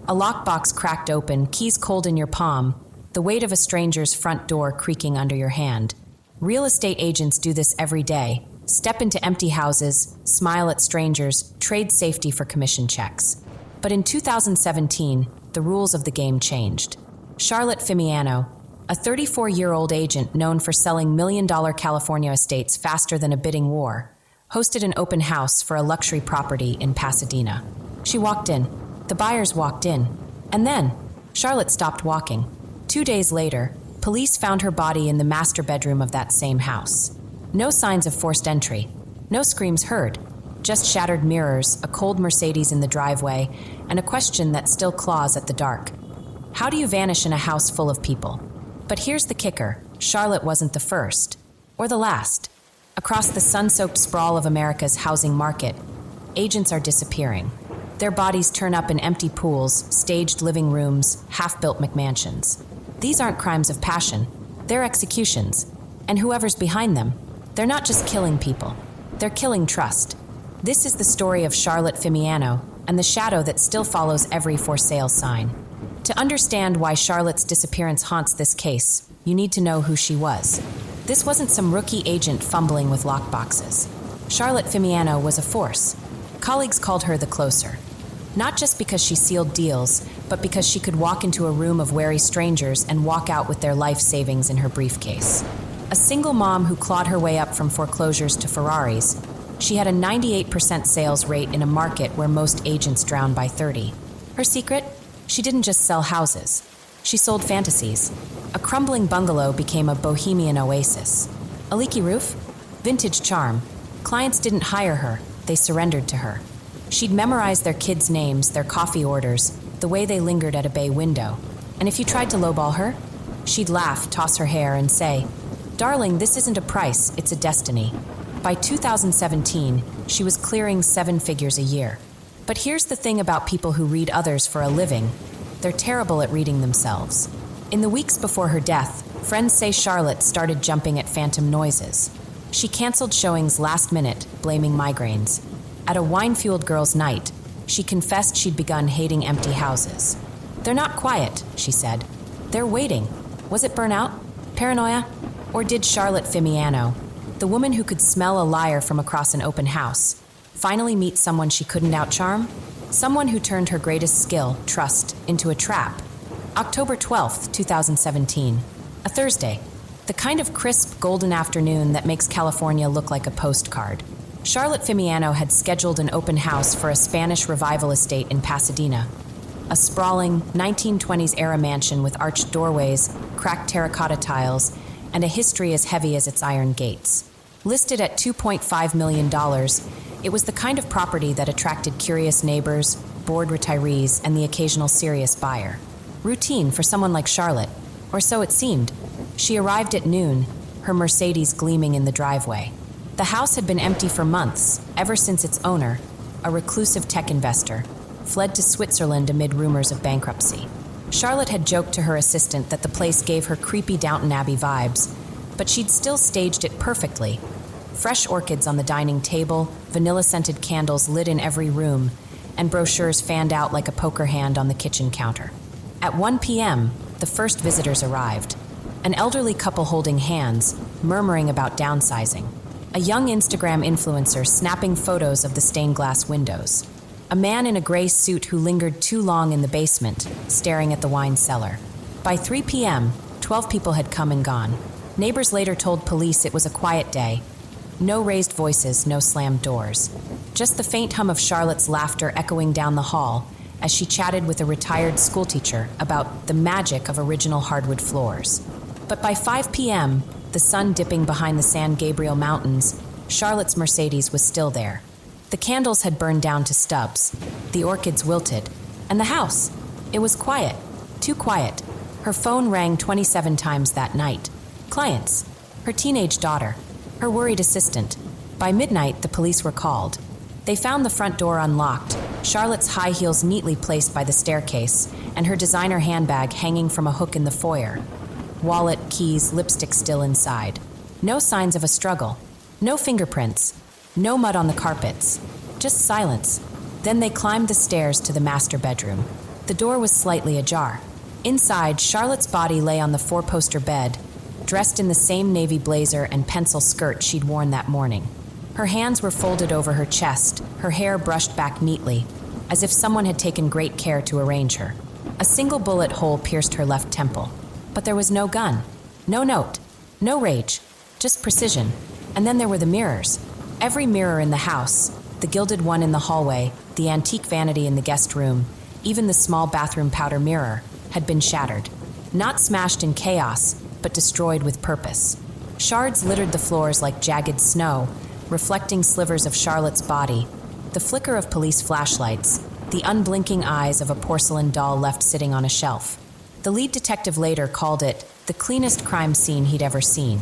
A lockbox cracked open, keys cold in your palm, the weight of a stranger's front door creaking under your hand. Real estate agents do this every day. Step into empty houses, smile at strangers, trade safety for commission checks. But in 2017, the rules of the game changed. Charlotte Fimiano, a 34-year-old agent known for selling million-dollar California estates faster than a bidding war, hosted an open house for a luxury property in Pasadena. She walked in. The buyers walked in. And then, Charlotte stopped walking. 2 days later, police found her body in the master bedroom of that same house. No signs of forced entry. No screams heard. Just shattered mirrors, a cold Mercedes in the driveway, and a question that still claws at the dark. How do you vanish in a house full of people? But here's the kicker. Charlotte wasn't the first. Or the last. Across the sun-soaked sprawl of America's housing market, agents are disappearing. Their bodies turn up in empty pools, staged living rooms, half-built McMansions. These aren't crimes of passion. They're executions. And whoever's behind them, they're not just killing people. They're killing trust. This is the story of Charlotte Fimiano and the shadow that still follows every for sale sign. To understand why Charlotte's disappearance haunts this case, you need to know who she was. This wasn't some rookie agent fumbling with lockboxes. Charlotte Fimiano was a force. Colleagues called her the closer. Not just because she sealed deals, but because she could walk into a room of wary strangers and walk out with their life savings in her briefcase. A single mom who clawed her way up from foreclosures to Ferraris, she had a 98% sales rate in a market where most agents drown by 30. Her secret? She didn't just sell houses. She sold fantasies. A crumbling bungalow became a bohemian oasis. A leaky roof? Vintage charm. Clients didn't hire her, they surrendered to her. She'd memorize their kids' names, their coffee orders, the way they lingered at a bay window. And if you tried to lowball her, she'd laugh, toss her hair, and say, "Darling, this isn't a price, it's a destiny." By 2017, she was clearing 7 figures a year. But here's the thing about people who read others for a living. They're terrible at reading themselves. In the weeks before her death, friends say Charlotte started jumping at phantom noises. She canceled showings last minute, blaming migraines. At a wine-fueled girls' night, she confessed she'd begun hating empty houses. "They're not quiet," she said. "They're waiting." Was it burnout? Paranoia? Or did Charlotte Fimiano, the woman who could smell a liar from across an open house, finally meet someone she couldn't outcharm? Someone who turned her greatest skill, trust, into a trap. October 12th, 2017. A Thursday. The kind of crisp, golden afternoon that makes California look like a postcard. Charlotte Fimiano had scheduled an open house for a Spanish revival estate in Pasadena. A sprawling 1920s-era mansion with arched doorways, cracked terracotta tiles, and a history as heavy as its iron gates. Listed at $2.5 million, it was the kind of property that attracted curious neighbors, bored retirees, and the occasional serious buyer. Routine for someone like Charlotte, or so it seemed. She arrived at noon, her Mercedes gleaming in the driveway. The house had been empty for months, ever since its owner, a reclusive tech investor, fled to Switzerland amid rumors of bankruptcy. Charlotte had joked to her assistant that the place gave her creepy Downton Abbey vibes, but she'd still staged it perfectly. Fresh orchids on the dining table, vanilla-scented candles lit in every room, and brochures fanned out like a poker hand on the kitchen counter. At 1 p.m., the first visitors arrived. An elderly couple holding hands, murmuring about downsizing. A young Instagram influencer snapping photos of the stained glass windows. A man in a gray suit who lingered too long in the basement, staring at the wine cellar. By 3 p.m., 12 people had come and gone. Neighbors later told police it was a quiet day. No raised voices, no slammed doors. Just the faint hum of Charlotte's laughter echoing down the hall as she chatted with a retired schoolteacher about the magic of original hardwood floors. But by 5 p.m., the sun dipping behind the San Gabriel Mountains, Charlotte's Mercedes was still there. The candles had burned down to stubs. The orchids wilted. And the house. It was quiet. Too quiet. Her phone rang 27 times that night. Clients. Her teenage daughter. Her worried assistant. By midnight, the police were called. They found the front door unlocked, Charlotte's high heels neatly placed by the staircase, and her designer handbag hanging from a hook in the foyer. Wallet, keys, lipstick still inside. No signs of a struggle. No fingerprints. No mud on the carpets. Just silence. Then they climbed the stairs to the master bedroom. The door was slightly ajar. Inside, Charlotte's body lay on the four-poster bed, dressed in the same navy blazer and pencil skirt she'd worn that morning. Her hands were folded over her chest, her hair brushed back neatly, as if someone had taken great care to arrange her. A single bullet hole pierced her left temple. But there was no gun, no note, no rage, just precision. And then there were the mirrors. Every mirror in the house, the gilded one in the hallway, the antique vanity in the guest room, even the small bathroom powder mirror, had been shattered. Not smashed in chaos, but destroyed with purpose. Shards littered the floors like jagged snow, reflecting slivers of Charlotte's body, the flicker of police flashlights, the unblinking eyes of a porcelain doll left sitting on a shelf. The lead detective later called it the cleanest crime scene he'd ever seen.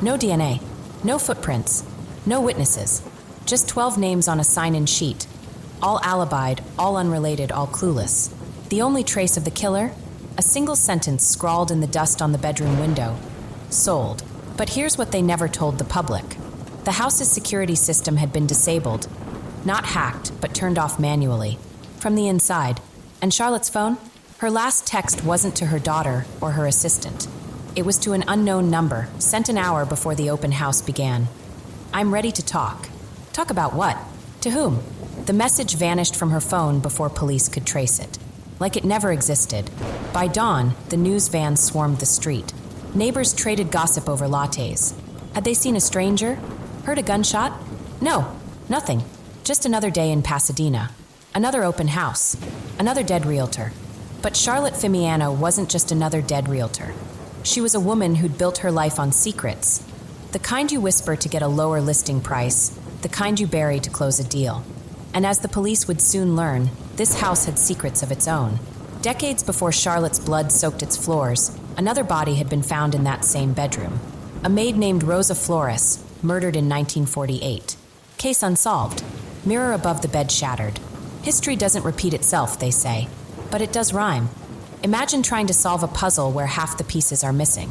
No DNA, no footprints, no witnesses, just 12 names on a sign-in sheet, all alibied, all unrelated, all clueless. The only trace of the killer? A single sentence scrawled in the dust on the bedroom window. Sold. But here's what they never told the public. The house's security system had been disabled. Not hacked, but turned off manually. From the inside. And Charlotte's phone? Her last text wasn't to her daughter or her assistant. It was to an unknown number, sent an hour before the open house began. I'm ready to talk. Talk about what? To whom? The message vanished from her phone before police could trace it. Like it never existed. By dawn, the news vans swarmed the street. Neighbors traded gossip over lattes. Had they seen a stranger? Heard a gunshot? No, nothing. Just another day in Pasadena. Another open house. Another dead realtor. But Charlotte Fimiano wasn't just another dead realtor. She was a woman who'd built her life on secrets. The kind you whisper to get a lower listing price, the kind you bury to close a deal. And as the police would soon learn, this house had secrets of its own. Decades before Charlotte's blood soaked its floors, another body had been found in that same bedroom. A maid named Rosa Flores, murdered in 1948. Case unsolved. Mirror above the bed shattered. History doesn't repeat itself, they say, but it does rhyme. Imagine trying to solve a puzzle where half the pieces are missing.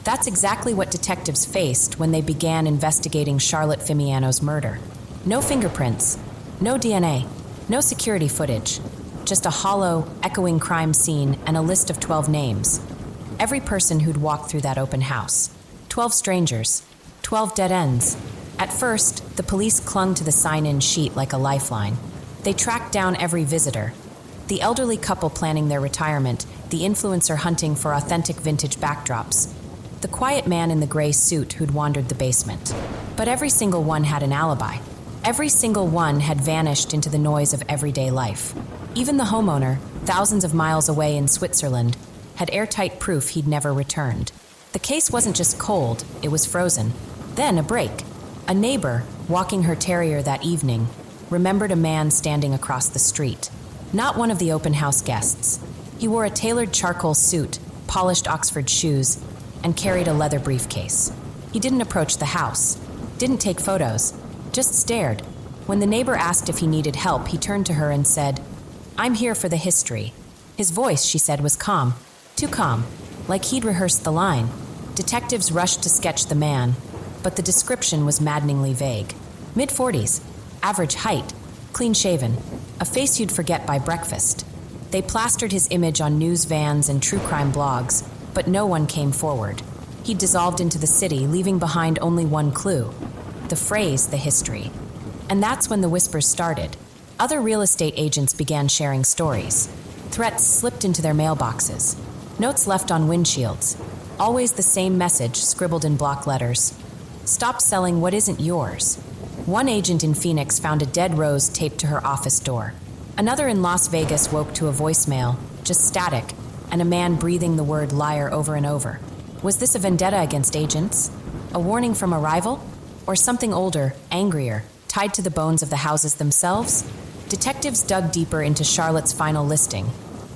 That's exactly what detectives faced when they began investigating Charlotte Fimiano's murder. No fingerprints, no DNA, no security footage, just a hollow, echoing crime scene and a list of 12 names. Every person who'd walked through that open house. 12 strangers, 12 dead ends. At first, the police clung to the sign-in sheet like a lifeline. They tracked down every visitor. The elderly couple planning their retirement, the influencer hunting for authentic vintage backdrops, the quiet man in the gray suit who'd wandered the basement. But every single one had an alibi. Every single one had vanished into the noise of everyday life. Even the homeowner, thousands of miles away in Switzerland, had airtight proof he'd never returned. The case wasn't just cold, it was frozen. Then a break. A neighbor, walking her terrier that evening, remembered a man standing across the street. Not one of the open house guests. He wore a tailored charcoal suit, polished Oxford shoes, and carried a leather briefcase. He didn't approach the house, didn't take photos, just stared. When the neighbor asked if he needed help, he turned to her and said, "I'm here for the history." His voice, she said, was calm. Too calm, like he'd rehearsed the line. Detectives rushed to sketch the man, but the description was maddeningly vague. Mid-40s, average height, clean-shaven, a face you'd forget by breakfast. They plastered his image on news vans and true crime blogs, but no one came forward. He dissolved into the city, leaving behind only one clue: the phrase, the history. And that's when the whispers started. Other real estate agents began sharing stories. Threats slipped into their mailboxes. Notes left on windshields. Always the same message scribbled in block letters. Stop selling what isn't yours. One agent in Phoenix found a dead rose taped to her office door. Another in Las Vegas woke to a voicemail, just static, and a man breathing the word liar over and over. Was this a vendetta against agents? A warning from a rival? Or something older, angrier, tied to the bones of the houses themselves? Detectives dug deeper into Charlotte's final listing,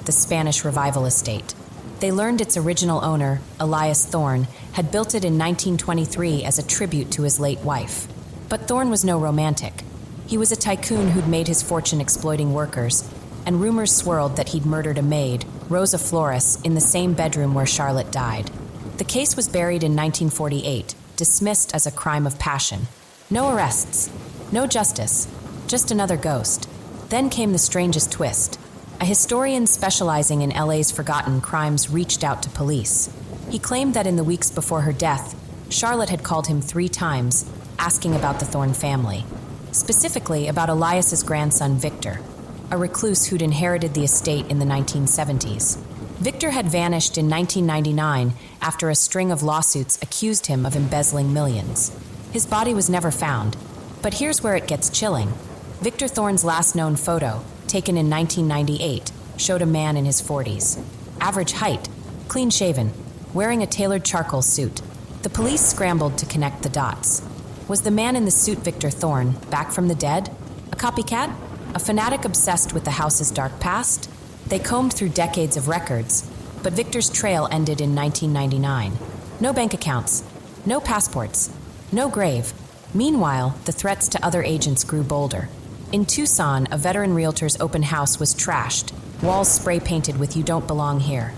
the Spanish Revival estate. They learned its original owner, Elias Thorne, had built it in 1923 as a tribute to his late wife. But Thorne was no romantic. He was a tycoon who'd made his fortune exploiting workers, and rumors swirled that he'd murdered a maid, Rosa Flores, in the same bedroom where Charlotte died. The case was buried in 1948, dismissed as a crime of passion. No arrests, no justice, just another ghost. Then came the strangest twist. A historian specializing in LA's forgotten crimes reached out to police. He claimed that in the weeks before her death, Charlotte had called him 3 times, asking about the Thorne family, specifically about Elias's grandson Victor, a recluse who'd inherited the estate in the 1970s. Victor had vanished in 1999 after a string of lawsuits accused him of embezzling millions. His body was never found, but here's where it gets chilling. Victor Thorne's last known photo, taken in 1998, showed a man in his 40s. Average height, clean-shaven, wearing a tailored charcoal suit. The police scrambled to connect the dots. Was the man in the suit Victor Thorne, back from the dead? A copycat? A fanatic obsessed with the house's dark past? They combed through decades of records, but Victor's trail ended in 1999. No bank accounts, no passports, no grave. Meanwhile, the threats to other agents grew bolder. In Tucson, a veteran realtor's open house was trashed, walls spray-painted with "You don't belong here."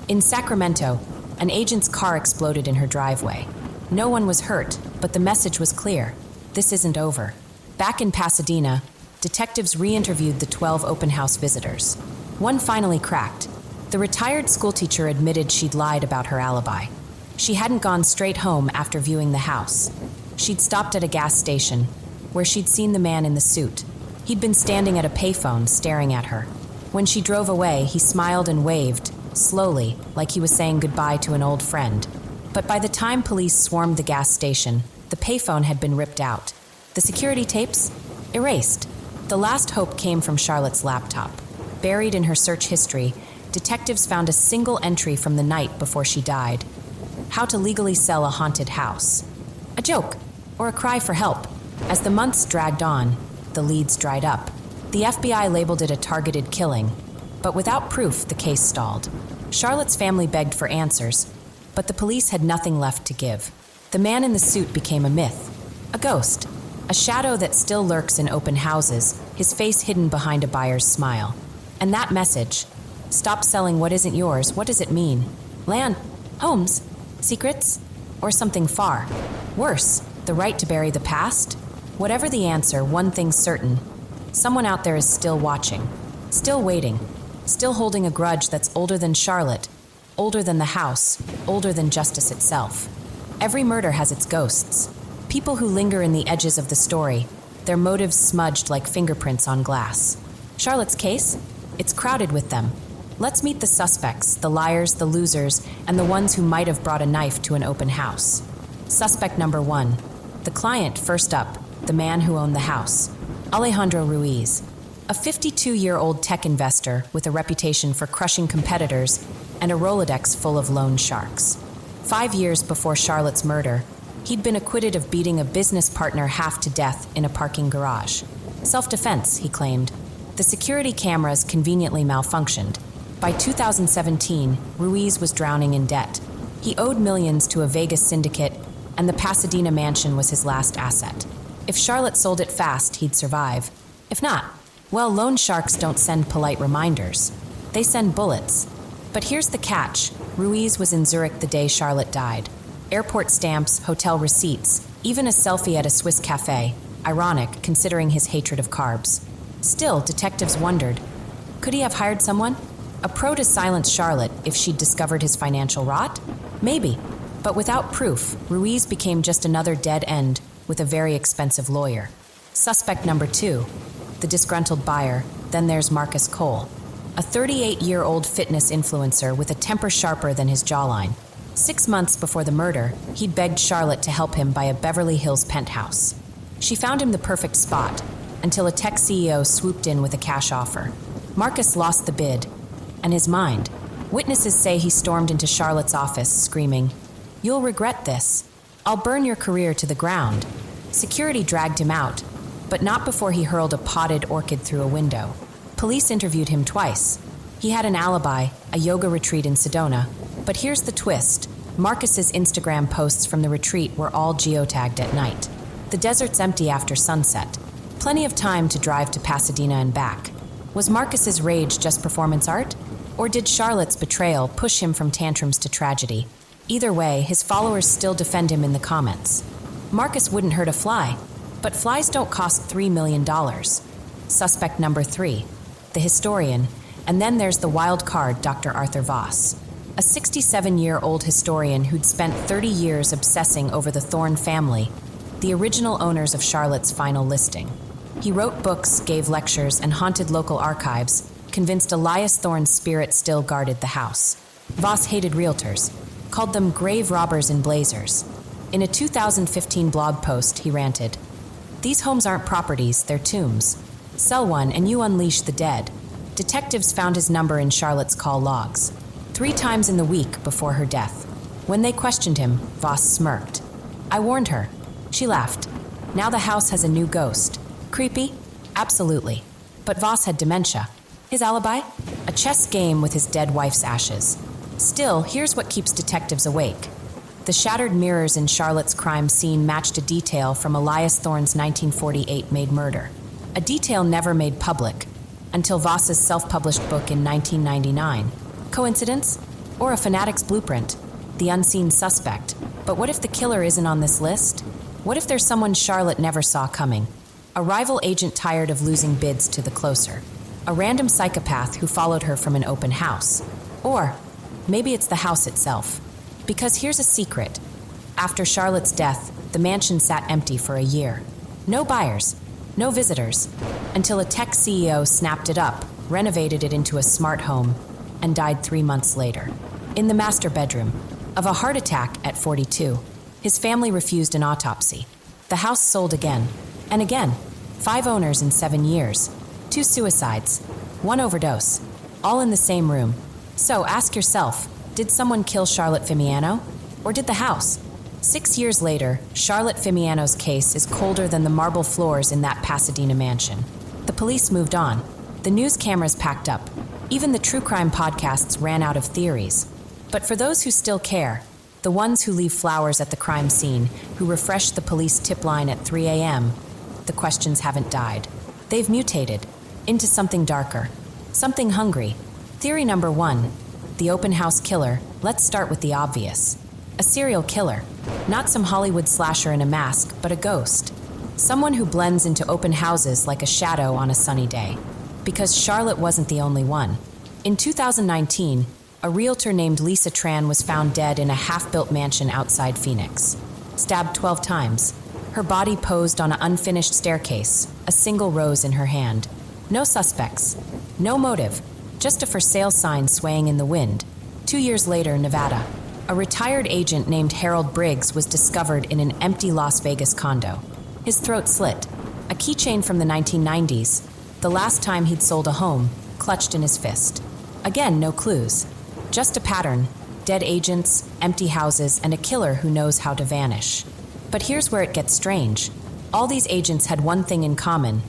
In Sacramento, an agent's car exploded in her driveway. No one was hurt, but the message was clear. This isn't over. Back in Pasadena, detectives re-interviewed the 12 open house visitors. One finally cracked. The retired schoolteacher admitted she'd lied about her alibi. She hadn't gone straight home after viewing the house. She'd stopped at a gas station, where she'd seen the man in the suit. He'd been standing at a payphone, staring at her. When she drove away, he smiled and waved, slowly, like he was saying goodbye to an old friend. But by the time police swarmed the gas station, the payphone had been ripped out. The security tapes? Erased. The last hope came from Charlotte's laptop. Buried in her search history, detectives found a single entry from the night before she died. How to legally sell a haunted house. A joke, or a cry for help. As the months dragged on, the leads dried up. The FBI labeled it a targeted killing, but without proof, the case stalled. Charlotte's family begged for answers, but the police had nothing left to give. The man in the suit became a myth, a ghost, a shadow that still lurks in open houses, his face hidden behind a buyer's smile. And that message, stop selling what isn't yours, what does it mean? Land, homes, secrets, or something far worse, the right to bury the past? Whatever the answer, one thing's certain. Someone out there is still watching, still waiting, still holding a grudge that's older than Charlotte, older than the house, older than justice itself. Every murder has its ghosts. People who linger in the edges of the story, their motives smudged like fingerprints on glass. Charlotte's case? It's crowded with them. Let's meet the suspects, the liars, the losers, and the ones who might have brought a knife to an open house. Suspect number 1. The client, first up, the man who owned the house. Alejandro Ruiz. A 52-year-old tech investor with a reputation for crushing competitors and a Rolodex full of loan sharks. 5 years before Charlotte's murder, he'd been acquitted of beating a business partner half to death in a parking garage. Self-defense, he claimed. The security cameras conveniently malfunctioned. By 2017, Ruiz was drowning in debt. He owed millions to a Vegas syndicate, and the Pasadena mansion was his last asset. If Charlotte sold it fast, he'd survive. If not, well, loan sharks don't send polite reminders. They send bullets. But here's the catch. Ruiz was in Zurich the day Charlotte died. Airport stamps, hotel receipts, even a selfie at a Swiss cafe. Ironic, considering his hatred of carbs. Still, detectives wondered, could he have hired someone? A pro to silence Charlotte if she'd discovered his financial rot? Maybe. But without proof, Ruiz became just another dead end with a very expensive lawyer. Suspect number 2, the disgruntled buyer. Then there's Marcus Cole, a 38-year-old fitness influencer with a temper sharper than his jawline. 6 months before the murder, he'd begged Charlotte to help him buy a Beverly Hills penthouse. She found him the perfect spot, until a tech CEO swooped in with a cash offer. Marcus lost the bid, and his mind. Witnesses say he stormed into Charlotte's office, screaming, "You'll regret this. I'll burn your career to the ground." Security dragged him out, but not before he hurled a potted orchid through a window. Police interviewed him twice. He had an alibi, a yoga retreat in Sedona. But here's the twist. Marcus's Instagram posts from the retreat were all geotagged at night. The desert's empty after sunset. Plenty of time to drive to Pasadena and back. Was Marcus's rage just performance art? Or did Charlotte's betrayal push him from tantrums to tragedy? Either way, his followers still defend him in the comments. Marcus wouldn't hurt a fly, but flies don't cost $3 million. Suspect number 3, the historian, And then there's the wild card, Dr. Arthur Voss, a 67-year-old historian who'd spent 30 years obsessing over the Thorne family, the original owners of Charlotte's final listing. He wrote books, gave lectures, and haunted local archives, convinced Elias Thorne's spirit still guarded the house. Voss hated realtors, called them grave robbers in blazers. In a 2015 blog post, he ranted, "These homes aren't properties, they're tombs. Sell one and you unleash the dead." Detectives found his number in Charlotte's call logs, 3 times in the week before her death. When they questioned him, Voss smirked. "I warned her." She laughed. Now the house has a new ghost. Creepy? Absolutely. But Voss had dementia. His alibi? A chess game with his dead wife's ashes. Still, here's what keeps detectives awake. The shattered mirrors in Charlotte's crime scene matched a detail from Elias Thorne's 1948 made murder. A detail never made public, until Voss's self-published book in 1999. Coincidence? Or a fanatic's blueprint? The unseen suspect. But what if the killer isn't on this list? What if there's someone Charlotte never saw coming? A rival agent tired of losing bids to the closer. A random psychopath who followed her from an open house. Or maybe it's the house itself. Because here's a secret. After Charlotte's death, the mansion sat empty for a year. No buyers, no visitors, until a tech CEO snapped it up, renovated it into a smart home, and died 3 months later. In the master bedroom, of a heart attack at 42. His family refused an autopsy. The house sold again, and again. 5 owners in 7 years. 2 suicides. 1 overdose. All in the same room. So ask yourself, did someone kill Charlotte Fimiano? Or did the house? 6 years later, Charlotte Fimiano's case is colder than the marble floors in that Pasadena mansion. The police moved on. The news cameras packed up. Even the true crime podcasts ran out of theories. But for those who still care, the ones who leave flowers at the crime scene, who refresh the police tip line at 3 a.m., the questions haven't died. They've mutated into something darker, something hungry. Theory number 1, the open house killer. Let's start with the obvious. A serial killer. Not some Hollywood slasher in a mask, but a ghost. Someone who blends into open houses like a shadow on a sunny day. Because Charlotte wasn't the only one. In 2019, a realtor named Lisa Tran was found dead in a half-built mansion outside Phoenix. Stabbed 12 times. Her body posed on an unfinished staircase, a single rose in her hand. No suspects. No motive. Just a for sale sign swaying in the wind. 2 years later, Nevada. A retired agent named Harold Briggs was discovered in an empty Las Vegas condo. His throat slit. A keychain from the 1990s, the last time he'd sold a home, clutched in his fist. Again, no clues. Just a pattern. Dead agents, empty houses, and a killer who knows how to vanish. But here's where it gets strange. All these agents had one thing in common.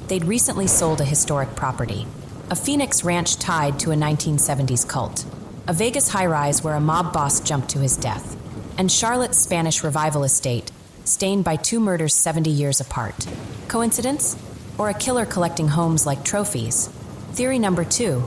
They'd recently sold a historic property. A Phoenix ranch tied to a 1970s cult. A Vegas high-rise where a mob boss jumped to his death. And Charlotte's Spanish revival estate, stained by 2 murders 70 years apart. Coincidence? Or a killer collecting homes like trophies? Theory number 2,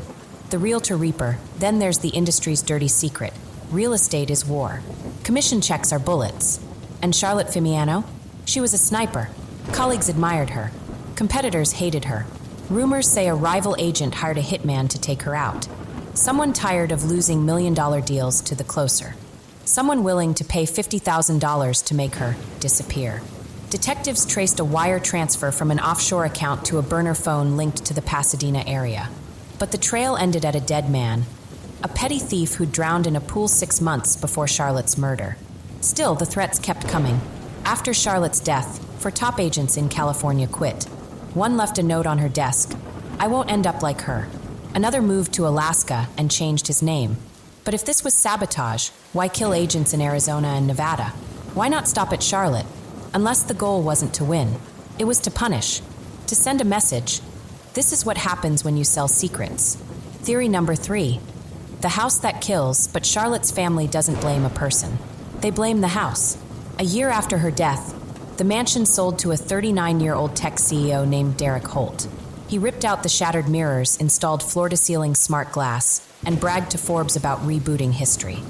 the realtor reaper. Then there's the industry's dirty secret. Real estate is war. Commission checks are bullets. And Charlotte Fimiano? She was a sniper. Colleagues admired her. Competitors hated her. Rumors say a rival agent hired a hitman to take her out. Someone tired of losing million-dollar deals to the closer. Someone willing to pay $50,000 to make her disappear. Detectives traced a wire transfer from an offshore account to a burner phone linked to the Pasadena area. But the trail ended at a dead man, a petty thief who drowned in a pool 6 months before Charlotte's murder. Still, the threats kept coming. After Charlotte's death, 4 top agents in California quit. One left a note on her desk, "I won't end up like her." Another moved to Alaska and changed his name. But if this was sabotage, why kill agents in Arizona and Nevada? Why not stop at Charlotte? Unless the goal wasn't to win. It was to punish. To send a message. This is what happens when you sell secrets. Theory number 3. The house that kills, but Charlotte's family doesn't blame a person. They blame the house. A year after her death, the mansion sold to a 39-year-old tech CEO named Derek Holt. He ripped out the shattered mirrors, installed floor-to-ceiling smart glass, and bragged to Forbes about rebooting history.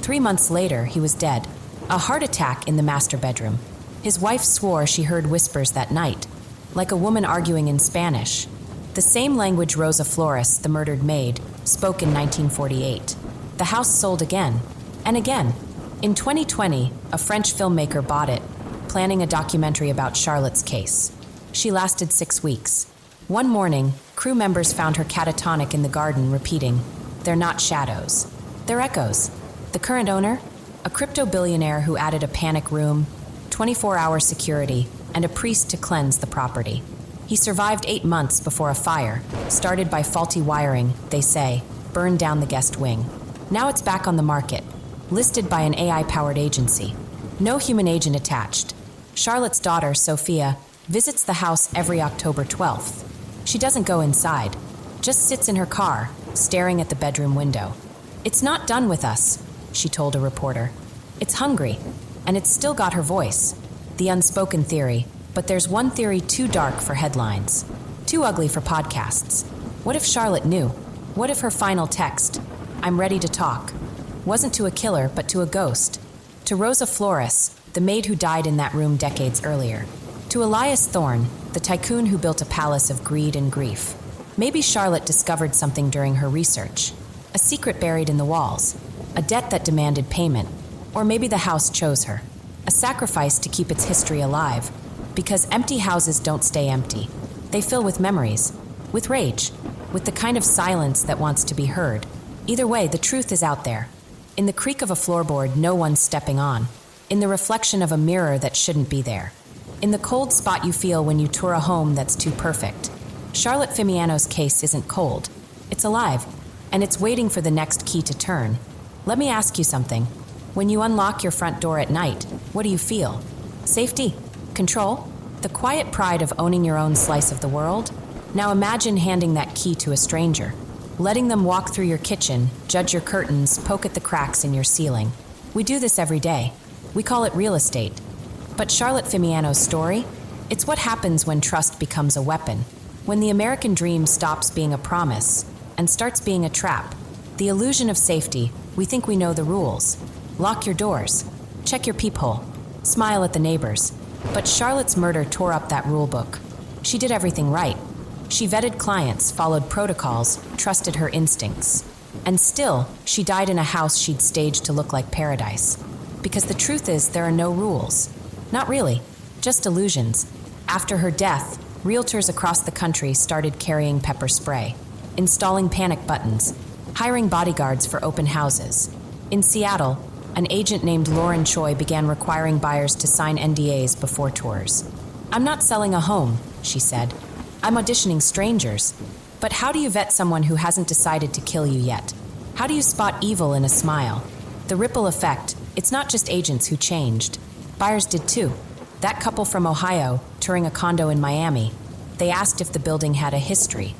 3 months later, he was dead. A heart attack in the master bedroom. His wife swore she heard whispers that night, like a woman arguing in Spanish. The same language Rosa Flores, the murdered maid, spoke in 1948. The house sold again and again. In 2020, a French filmmaker bought it, planning a documentary about Charlotte's case. She lasted 6 weeks. One morning, crew members found her catatonic in the garden, repeating, "They're not shadows. They're echoes." The current owner? A crypto-billionaire who added a panic room, 24-hour security, and a priest to cleanse the property. He survived 8 months before a fire, started by faulty wiring, they say, burned down the guest wing. Now it's back on the market, listed by an AI-powered agency. No human agent attached. Charlotte's daughter, Sophia, visits the house every October 12th. She doesn't go inside, just sits in her car, staring at the bedroom window. "It's not done with us," she told a reporter. "It's hungry, and it's still got her voice." The unspoken theory, but there's one theory too dark for headlines, too ugly for podcasts. What if Charlotte knew? What if her final text, "I'm ready to talk," wasn't to a killer but to a ghost? To Rosa Flores, the maid who died in that room decades earlier. To Elias Thorne, the tycoon who built a palace of greed and grief. Maybe Charlotte discovered something during her research. A secret buried in the walls. A debt that demanded payment. Or maybe the house chose her. A sacrifice to keep its history alive. Because empty houses don't stay empty. They fill with memories. With rage. With the kind of silence that wants to be heard. Either way, the truth is out there. In the creak of a floorboard no one's stepping on. In the reflection of a mirror that shouldn't be there. In the cold spot you feel when you tour a home that's too perfect. Charlotte Fimiano's case isn't cold. It's alive. And it's waiting for the next key to turn. Let me ask you something. When you unlock your front door at night, what do you feel? Safety? Control? The quiet pride of owning your own slice of the world? Now imagine handing that key to a stranger. Letting them walk through your kitchen, judge your curtains, poke at the cracks in your ceiling. We do this every day. We call it real estate. But Charlotte Fimiano's story? It's what happens when trust becomes a weapon. When the American dream stops being a promise and starts being a trap. The illusion of safety, we think we know the rules. Lock your doors. Check your peephole. Smile at the neighbors. But Charlotte's murder tore up that rule book. She did everything right. She vetted clients, followed protocols, trusted her instincts. And still, she died in a house she'd staged to look like paradise. Because the truth is, there are no rules. Not really, just illusions. After her death, realtors across the country started carrying pepper spray, installing panic buttons, hiring bodyguards for open houses. In Seattle, an agent named Lauren Choi began requiring buyers to sign NDAs before tours. "I'm not selling a home," she said. "I'm auditioning strangers." But how do you vet someone who hasn't decided to kill you yet? How do you spot evil in a smile? The ripple effect, it's not just agents who changed. Buyers did too. That couple from Ohio, touring a condo in Miami, they asked if the building had a history.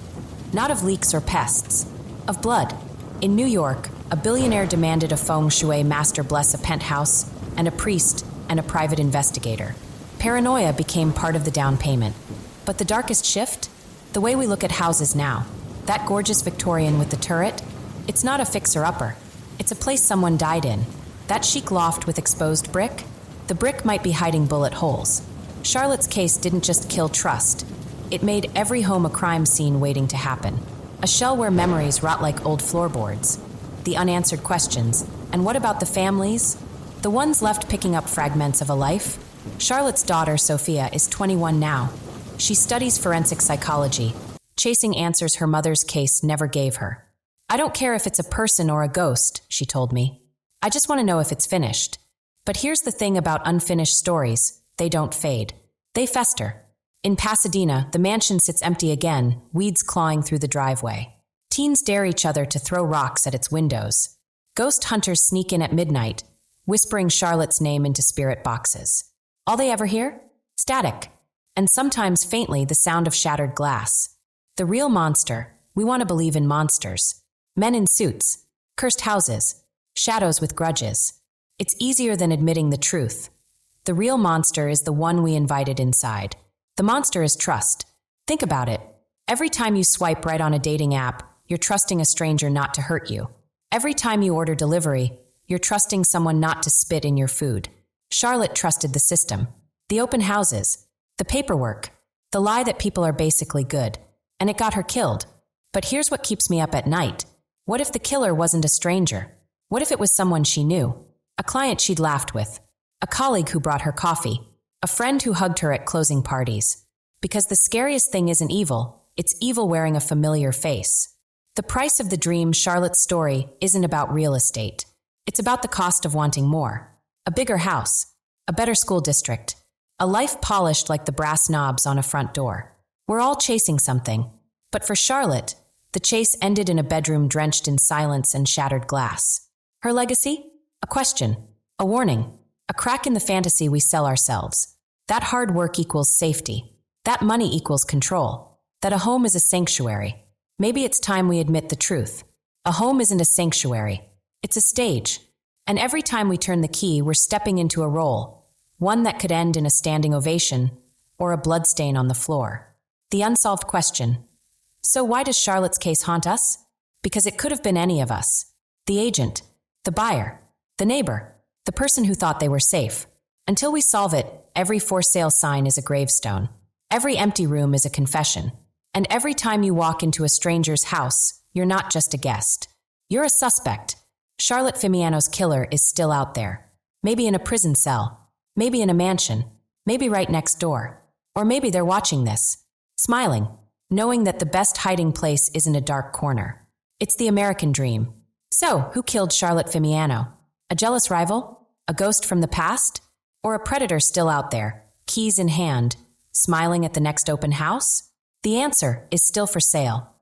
Not of leaks or pests, of blood. In New York, a billionaire demanded a feng shui master bless a penthouse, and a priest, and a private investigator. Paranoia became part of the down payment. But the darkest shift? The way we look at houses now. That gorgeous Victorian with the turret? It's not a fixer-upper. It's a place someone died in. That chic loft with exposed brick? The brick might be hiding bullet holes. Charlotte's case didn't just kill trust. It made every home a crime scene waiting to happen. A shell where memories rot like old floorboards. The unanswered questions. And what about the families? The ones left picking up fragments of a life? Charlotte's daughter, Sophia, is 21 now. She studies forensic psychology, chasing answers her mother's case never gave her. "I don't care if it's a person or a ghost," she told me. "I just want to know if it's finished." But here's the thing about unfinished stories. They don't fade. They fester. In Pasadena, the mansion sits empty again, weeds clawing through the driveway. Teens dare each other to throw rocks at its windows. Ghost hunters sneak in at midnight, whispering Charlotte's name into spirit boxes. All they ever hear? Static. And sometimes faintly the sound of shattered glass. The real monster, we want to believe in monsters. Men in suits, cursed houses, shadows with grudges. It's easier than admitting the truth. The real monster is the one we invited inside. The monster is trust. Think about it. Every time you swipe right on a dating app, you're trusting a stranger not to hurt you. Every time you order delivery, you're trusting someone not to spit in your food. Charlotte trusted the system, the open houses, the paperwork, the lie that people are basically good. and it got her killed. But here's what keeps me up at night. What if the killer wasn't a stranger? What if it was someone she knew? A client she'd laughed with, a colleague who brought her coffee, a friend who hugged her at closing parties. Because the scariest thing isn't evil, it's evil wearing a familiar face. The price of the dream, Charlotte's story, isn't about real estate. It's about the cost of wanting more. A bigger house, a better school district, a life polished like the brass knobs on a front door. We're all chasing something. But for Charlotte, the chase ended in a bedroom drenched in silence and shattered glass. Her legacy? A question, a warning, a crack in the fantasy we sell ourselves. That hard work equals safety. That money equals control. That a home is a sanctuary. Maybe it's time we admit the truth. A home isn't a sanctuary. It's a stage. And every time we turn the key, we're stepping into a role. One that could end in a standing ovation or a bloodstain on the floor. The unsolved question. So why does Charlotte's case haunt us? Because it could have been any of us. The agent, the buyer, the neighbor, the person who thought they were safe. Until we solve it, every for sale sign is a gravestone. Every empty room is a confession. And every time you walk into a stranger's house, you're not just a guest. You're a suspect. Charlotte Fimiano's killer is still out there. Maybe in a prison cell. Maybe in a mansion. Maybe right next door. Or maybe they're watching this, smiling, knowing that the best hiding place isn't a dark corner. It's the American dream. So, who killed Charlotte Fimiano? A jealous rival? A ghost from the past? Or a predator still out there, keys in hand, smiling at the next open house? The answer is still for sale.